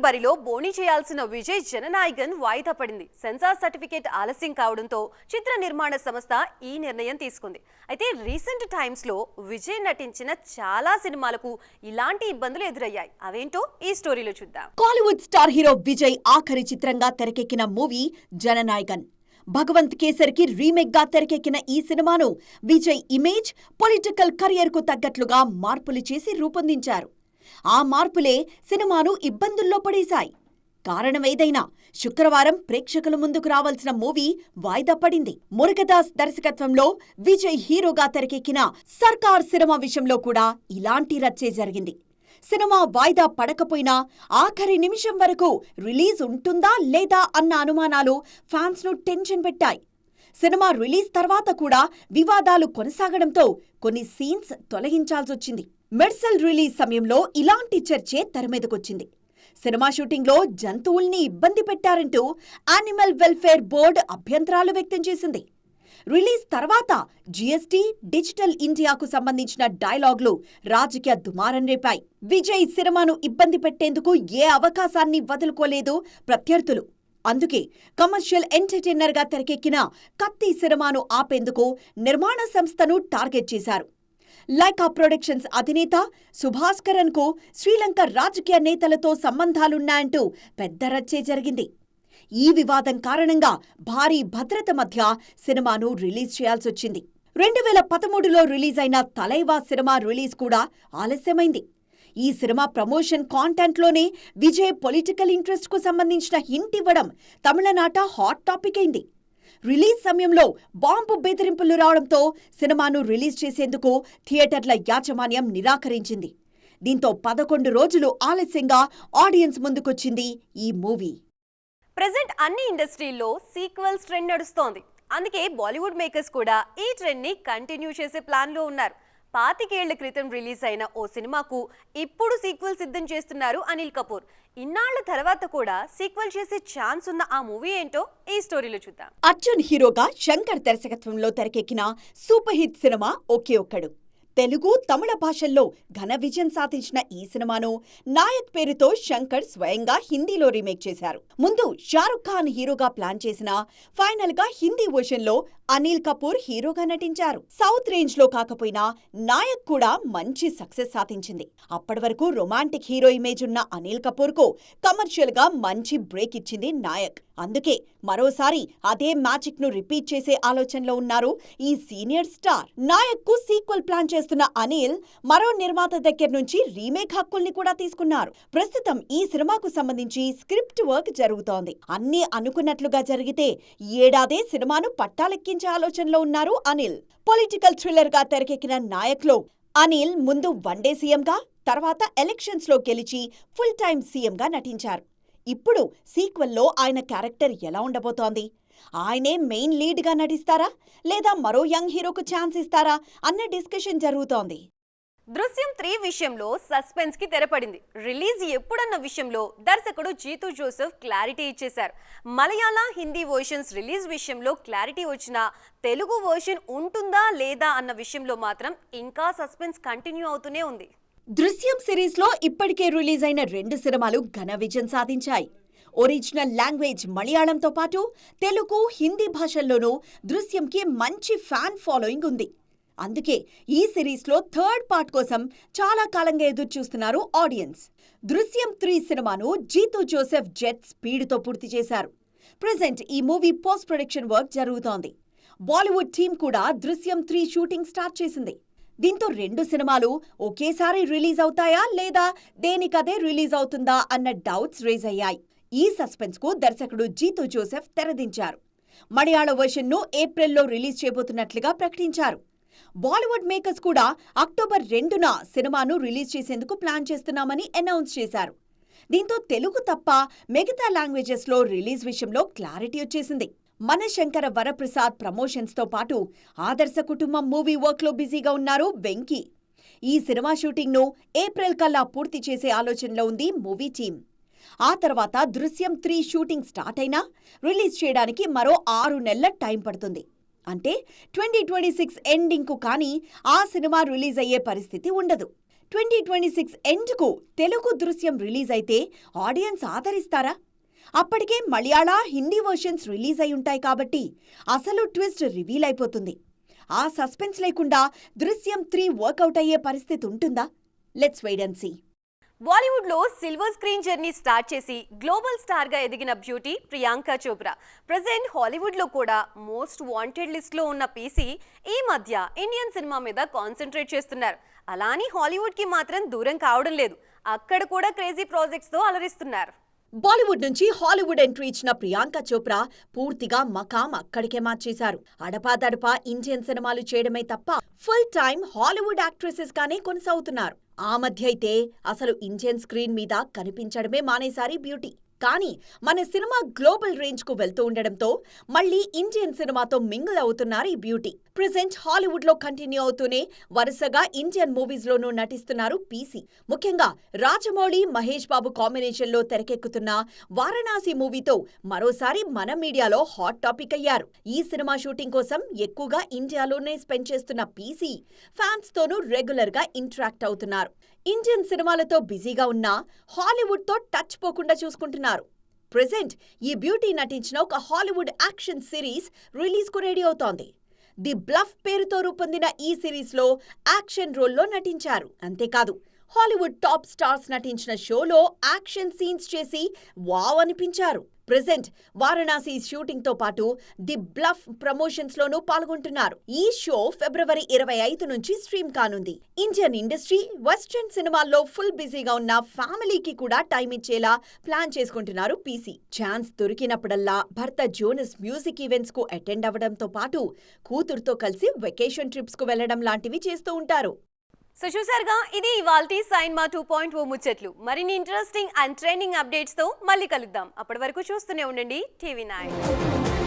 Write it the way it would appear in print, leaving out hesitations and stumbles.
బరిలో బోణీ చేయాల్సిన విజయ్ జననాయకన్ వాయిదా పడింది. సెన్సార్ సర్టిఫికేట్ ఆలస్యం కావడంతో చిత్ర నిర్మాణ సంస్థ ఈ నిర్ణయం తీసుకుంది. అయితే రీసెంట్ టైమ్స్ లో విజయ్ నటించిన చాలా సినిమాలకు ఇలాంటి ఇబ్బందులు ఎదురయ్యాయి. అవేంటో ఈ స్టోరీలో చూద్దాం. కాలీవుడ్ స్టార్ హీరో విజయ్ ఆఖరి చిత్రంగా తెరకెక్కిన మూవీ జననాయకన్. భగవంత్ కేసరికి రీమేక్ గా తెరకెక్కిన ఈ సినిమాను విజయ్ ఇమేజ్, పొలిటికల్ కెరియర్ కు తగ్గట్లుగా మార్పులు చేసి రూపొందించారు. ఆ మార్పులే సినిమాను ఇబ్బందుల్లో పడేశాయి. కారణమేదైనా శుక్రవారం ప్రేక్షకుల ముందుకు రావాల్సిన మూవీ వాయిదా పడింది. మురుగదాస్ దర్శకత్వంలో విజయ్ హీరోగా తెరకెక్కిన సర్కార్ సినిమా విషయంలో కూడా ఇలాంటి రచ్చే జరిగింది. సినిమా వాయిదా పడకపోయినా ఆఖరి నిమిషం వరకు రిలీజ్ ఉంటుందా లేదా అన్న అనుమానాలు ఫ్యాన్స్ ను టెన్షన్ పెట్టాయి. సినిమా రిలీజ్ తర్వాత కూడా వివాదాలు కొనసాగడంతో కొన్ని సీన్స్ తొలగించాల్సొచ్చింది. మెర్సల్ రిలీజ్ సమయంలో ఇలాంటి చర్చే తెరమీదకొచ్చింది. సినిమా షూటింగ్లో జంతువుల్ని ఇబ్బంది పెట్టారంటూ యానిమల్ వెల్ఫేర్ బోర్డు అభ్యంతరాలు వ్యక్తం చేసింది. రిలీజ్ తర్వాత జీఎస్టీ, డిజిటల్ ఇండియాకు సంబంధించిన డైలాగులు రాజకీయ దుమారం రేపాయి. విజయ్ సినిమాను ఇబ్బంది పెట్టేందుకు ఏ అవకాశాన్ని వదులుకోలేదు ప్రత్యర్థులు. అందుకే కమర్షియల్ ఎంటర్టైనర్ గా తెరకెక్కిన కత్తి సినిమాను ఆపేందుకు నిర్మాణ సంస్థను టార్గెట్ చేశారు. లైకా ప్రొడక్షన్స్ అధినేత సుభాస్కరన్ కు శ్రీలంక రాజకీయ నేతలతో సంబంధాలున్నాయంటూ పెద్ద రచ్చే జరిగింది. ఈ వివాదం కారణంగా భారీ భద్రత మధ్య సినిమాను రిలీజ్ చేయాల్సొచ్చింది. 2013లో రిలీజ్ అయిన తలైవా సినిమా రిలీజ్ కూడా ఆలస్యమైంది. ఈ సినిమా ప్రమోషన్ కాంటెంట్లోనే విజయ్ పొలిటికల్ ఇంట్రెస్ట్ కు సంబంధించిన హింట్ ఇవ్వడం తమిళనాట హాట్ టాపిక్ అయింది. రిలీజ్ సమయంలో బాంబు బెదిరింపులు రావడంతో సినిమాను రిలీజ్ చేసేందుకు థియేటర్ల యాజమాన్యం నిరాకరించింది. దీంతో 11 రోజులు ఆలస్యంగా ఆడియన్స్ ముందుకొచ్చింది ఈ మూవీ. ప్రెజెంట్ అన్ని ఇండస్ట్రీల్లో సీక్వెల్స్ ట్రెండ్ నడుస్తోంది. అందుకే బాలీవుడ్ మేకర్స్ కూడా ఈ ట్రెండ్ ని కంటిన్యూ చేసే ప్లాన్ లో ఉన్నారు. 25 ఏళ్ల క్రితం రిలీజ్ అయిన ఓ సినిమాకు ఇప్పుడు సీక్వెల్ సిద్ధం చేస్తున్నారు అనిల్ కపూర్. ఇన్నాళ్ల తర్వాత కూడా సీక్వెల్ చేసే ఛాన్స్ ఉన్న ఆ మూవీ ఏంటో ఈ స్టోరీలో చూద్దాం. అర్జున్ హీరోగా శంకర్ దర్శకత్వంలో తెరకెక్కిన సూపర్ హిట్ సినిమా ఒకే ఒక్కడు. తెలుగు, తమిళ భాషల్లో ఘన విజయం సాధించిన ఈ సినిమాను నాయక్ పేరుతో శంకర్ స్వయంగా హిందీలో రీమేక్ చేశారు. ముందు షారుఖ్ ఖాన్ హీరోగా ప్లాన్ చేసిన ఫైనల్ గా హిందీ వర్షన్ లో అనిల్ కపూర్ హీరోగా నటించారు. సౌత్ రేంజ్ లో కాకపోయినా నాయక్ కూడా మంచి సక్సెస్ సాధించింది. అప్పటి వరకు రొమాంటిక్ హీరో ఇమేజ్ ఉన్న అనిల్ కపూర్ కు కమర్షియల్ గా మంచి బ్రేక్ ఇచ్చింది నాయక్. అందుకే మరోసారి అదే మ్యాజిక్ ను రిపీట్ చేసే ఆలోచనలో ఉన్నారు ఈ సీనియర్ స్టార్. నాయక్ కు సీక్వెల్ ప్లాన్ చేస్తున్న అనిల్ మరో నిర్మాత దగ్గర నుంచి రీమేక్ హక్కుల్ని కూడా తీసుకున్నారు. ప్రస్తుతం ఈ సినిమాకు సంబంధించి స్క్రిప్ట్ వర్క్ జరుగుతోంది. అన్నీ అనుకున్నట్లుగా జరిగితే ఈ ఏడాదే సినిమాను పట్టాలెక్కించే ఆలోచనలో ఉన్నారు అనిల్. పొలిటికల్ థ్రిల్లర్ గా తెరకెక్కిన నాయక్ లో అనిల్ ముందు వన్డే సీఎంగా, తర్వాత ఎలక్షన్స్ లో గెలిచి ఫుల్ టైమ్ సీఎంగా నటించారు. ఇప్పుడు సీక్వెల్లో ఆయన క్యారెక్టర్ ఎలా ఉండబోతోంది? ఆయనే మెయిన్ లీడ్ గా నటిస్తారా లేదా మరో యంగ్ హీరోకు ఛాన్స్ ఇస్తారా అన్న డిస్కషన్ జరుగుతోంది. దృశ్యం 3 విషయంలో సస్పెన్స్ కి తెరపడింది. రిలీజ్ ఎప్పుడన్న విషయంలో దర్శకుడు జీతూ జోసెఫ్ క్లారిటీ ఇచ్చేశారు. మలయాళ, హిందీ వర్షన్స్ రిలీజ్ విషయంలో క్లారిటీ వచ్చినా తెలుగు వర్షన్ ఉంటుందా లేదా అన్న విషయంలో మాత్రం ఇంకా సస్పెన్స్ కంటిన్యూ అవుతూనే ఉంది. దృశ్యం సిరీస్ లో ఇప్పటికే రిలీజ్ అయిన 2 సినిమాలు ఘన విజయం సాధించాయి. ఒరిజినల్ లాంగ్వేజ్ మలయాళంతో పాటు తెలుగు, హిందీ భాషల్లోనూ దృశ్యంకి మంచి ఫ్యాన్ ఫాలోయింగ్ ఉంది. అందుకే ఈ సిరీస్ లో 3rd పార్ట్ కోసం చాలా కాలంగా ఎదురుచూస్తున్నారు ఆడియన్స్. దృశ్యం 3 సినిమాను జీతూ జోసెఫ్ జెట్ స్పీడ్తో పూర్తి చేశారు. ప్రెజెంట్ ఈ మూవీ పోస్ట్ ప్రొడక్షన్ వర్క్ జరుగుతోంది. బాలీవుడ్ టీం కూడా దృశ్యం 3 షూటింగ్ స్టార్ట్ చేసింది. దీంతో 2 సినిమాలు ఒకేసారి రిలీజ్ అవుతాయా లేదా దేనికదే రిలీజ్ అవుతుందా అన్న డౌట్స్ రేజ్ అయ్యాయి. ఈ సస్పెన్స్ కు దర్శకుడు జీతూ జోసెఫ్ తెరదించారు. మలయాళ వర్షన్ ను ఏప్రిల్లో రిలీజ్ చేయబోతున్నట్లుగా ప్రకటించారు. బాలీవుడ్ మేకర్స్ కూడా అక్టోబర్ 2న సినిమాను రిలీజ్ చేసేందుకు ప్లాన్ చేస్తున్నామని అనౌన్స్ చేశారు. దీంతో తెలుగు తప్ప మిగతా లాంగ్వేజెస్ లో రిలీజ్ విషయంలో క్లారిటీ వచ్చేసింది. మనశంకర వరప్రసాద్ ప్రమోషన్స్ తో పాటు ఆదర్శ కుటుంబం మూవీ వర్క్ లో బిజీగా ఉన్నారు వెంకీ. ఈ సినిమా షూటింగ్ ను ఏప్రిల్ కల్లా పూర్తి చేసే ఆలోచనలో ఉంది మూవీ టీం. ఆ తర్వాత దృశ్యం 3 షూటింగ్ స్టార్ట్ అయినా రిలీజ్ చేయడానికి మరో 6 నెలల టైం పడుతుంది. అంటే 2026 ఎండింగ్ కు కానీ ఆ సినిమా రిలీజ్ అయ్యే పరిస్థితి ఉండదు. 2026 ఎండ్కు తెలుగు దృశ్యం రిలీజ్ అయితే ఆడియన్స్ ఆదరిస్తారా? అప్పటికే మలయాళ, హిందీ వర్షన్స్ రిలీజ్ అయి ఉంటాయి కాబట్టి అసలు ట్విస్ట్ రివీల్ అయిపోతుంది. ఆ సస్పెన్స్ లేకుండా దృశ్యం 3 వర్కౌట్ అయ్యే పరిస్థితి ఉంటుందా? Let's wait and see. Bollywood లో సిల్వర్ స్క్రీన్ జర్నీ స్టార్ట్ చేసి గ్లోబల్ స్టార్ గా ఎదిగిన beauty Priyanka Chopra present Hollywood లో కూడా మోస్ట్ వాంటెడ్ లిస్ట్ లో ఉన్న పీసీ ఈ మధ్య ఇండియన్ సినిమా మీద కాన్సన్ట్రేట్ చేస్తున్నారు. అలాని హాలీవుడ్ కి మాత్రం దూరం కావడం లేదు. అక్కడ కూడా క్రేజీ ప్రాజెక్ట్స్ తో అలరిస్తున్నారు. బాలీవుడ్ నుంచి హాలీవుడ్ ఎంట్రీ ఇచ్చిన ప్రియాంక చోప్రా పూర్తిగా మకాం అక్కడికే మార్చేశారు. అడపాదడపా ఇండియన్ సినిమాలు చేయడమే తప్ప ఫుల్ టైం హాలీవుడ్ యాక్ట్రెసెస్ గానే కొనసాగుతున్నారు. ఆ మధ్య అయితే అసలు ఇండియన్ స్క్రీన్ మీద కనిపించడమే మానేశారు బ్యూటీ. కానీ మన సినిమా గ్లోబల్ రేంజ్ కు వెళ్తూ ఉండడంతో మళ్ళీ ఇండియన్ సినిమాతో మింగిల్ అవుతున్నారు ఈ బ్యూటీ. ప్రెజెంట్ హాలీవుడ్ లో కంటిన్యూ అవుతూనే వరుసగా ఇండియన్ మూవీస్ లోనూ నటిస్తున్నారు పీసీ. ముఖ్యంగా రాజమౌళి, మహేష్ బాబు కాంబినేషన్ లో తెరకెక్కుతున్న వారణాసి మూవీతో మరోసారి మన మీడియాలో హాట్ టాపిక్ అయ్యారు. ఈ సినిమా షూటింగ్ కోసం ఎక్కువగా ఇండియాలోనే స్పెండ్ చేస్తున్న పీసీ ఫ్యాన్స్ తోనూ రెగ్యులర్ గా ఇంటరాక్ట్ అవుతున్నారు. ఇండియన్ సినిమాలతో బిజీగా ఉన్నా హాలీవుడ్ తో టచ్ పోకుండా చూసుకుంటున్నారు. ప్రెజెంట్ ఈ బ్యూటీ నటించిన ఒక హాలీవుడ్ యాక్షన్ సిరీస్ రిలీజ్ కు రెడీ అవుతోంది. ది బ్లఫ్ పేరుతో రూపొందిన ఈ సిరీస్ లో యాక్షన్ రోల్లో నటించారు. అంతేకాదు హాలీవుడ్ టాప్ స్టార్స్ నటించిన షోలో యాక్షన్ సీన్స్ చేసి వావ్ అనిపించారు. ప్రెజెంట్ వారణాసి షూటింగ్ తో పాటు ది బ్లఫ్ ప్రమోషన్స్ లోనూ పాల్గొంటున్నారు. ఈ షో ఫిబ్రవరి 25 నుంచి స్ట్రీమ్ కానుంది. ఇండియన్ ఇండస్ట్రీ, వెస్ట్రన్ సినిమాల్లో ఫుల్ బిజీగా ఉన్న ఫ్యామిలీకి కూడా టైం ఇచ్చేలా ప్లాన్ చేసుకుంటున్నారు పీసీ. ఛాన్స్ దొరికినప్పుడల్లా భర్త జోనస్ మ్యూజిక్ ఈవెంట్స్ కు అటెండ్ అవ్వడంతో పాటు కూతురుతో కలిసి వెకేషన్ ట్రిప్స్ కు వెళ్లడం లాంటివి చేస్తూ ఉంటారు. సో చూసారుగా, ఇది ఇవాల్టి సైన్మా 2.0 ముచ్చట్లు. మరిన్ని ఇంట్రెస్టింగ్ అండ్ ట్రెండింగ్ అప్డేట్స్ తో మళ్ళీ కలుద్దాం. అప్పటి వరకు చూస్తూనే ఉండండి టీవీ 9.